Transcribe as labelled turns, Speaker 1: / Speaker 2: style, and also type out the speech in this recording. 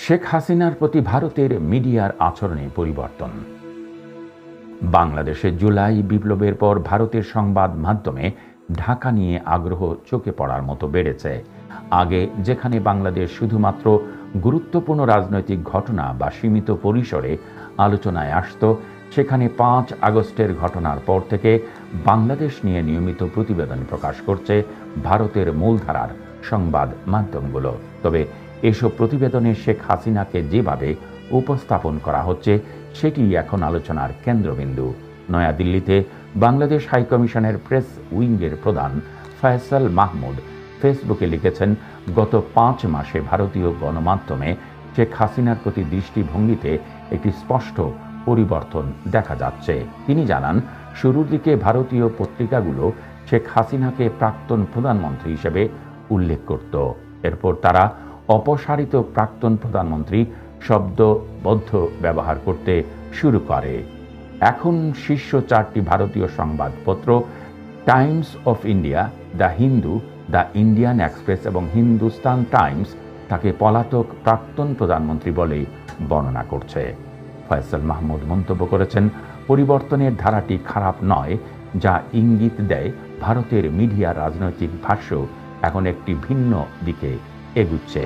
Speaker 1: শেখ হাসিনার প্রতি ভারতের মিডিয়ার আচরণে পরিবর্তন। বাংলাদেশে জুলাই বিপ্লবের পর ভারতের সংবাদ মাধ্যমে ঢাকা নিয়ে আগ্রহ চোখে পড়ার মতো বেড়েছে। আগে যেখানে বাংলাদেশ শুধুমাত্র গুরুত্বপূর্ণ রাজনৈতিক ঘটনা বা সীমিত পরিসরে আলোচনায় আসত, সেখানে 5 আগস্টের ঘটনার পর থেকে বাংলাদেশ নিয়ে নিয়মিত প্রতিবেদন প্রকাশ করছে ভারতের মূলধারার সংবাদ মাধ্যমগুলো। তবে এসব প্রতিবেদনে শেখ হাসিনাকে যেভাবে উপস্থাপন করা হচ্ছে সেটি এখন আলোচনার কেন্দ্রবিন্দু। নয়াদিল্লিতে বাংলাদেশ হাইকমিশনের প্রেস উইংয়ের প্রধান ফয়সাল মাহমুদ ফেসবুকে লিখেছেন, গত 5 মাসে ভারতীয় গণমাধ্যমে শেখ হাসিনার প্রতি দৃষ্টিভঙ্গিতে একটি স্পষ্ট পরিবর্তন দেখা যাচ্ছে। তিনি জানান, শুরুর দিকে ভারতীয় পত্রিকাগুলো শেখ হাসিনাকে প্রাক্তন প্রধানমন্ত্রী হিসেবে উল্লেখ করত। এরপর তারা অপসারিত প্রাক্তন প্রধানমন্ত্রী শব্দবদ্ধ ব্যবহার করতে শুরু করে। এখন শীর্ষ 4টি ভারতীয় সংবাদপত্র Times of India, the Hindu, the Indian express এবং হিন্দুস্তান টাইমস তাকে পলাতক প্রাক্তন প্রধানমন্ত্রী বলে বর্ণনা করছে। ফয়সাল মাহমুদ মন্তব্য করেছেন, পরিবর্তনের ধারাটি খারাপ নয়, যা ইঙ্গিত দেয় ভারতের মিডিয়া রাজনৈতিক ভাষ্য এখন একটি ভিন্ন দিকে এগুচ্ছে।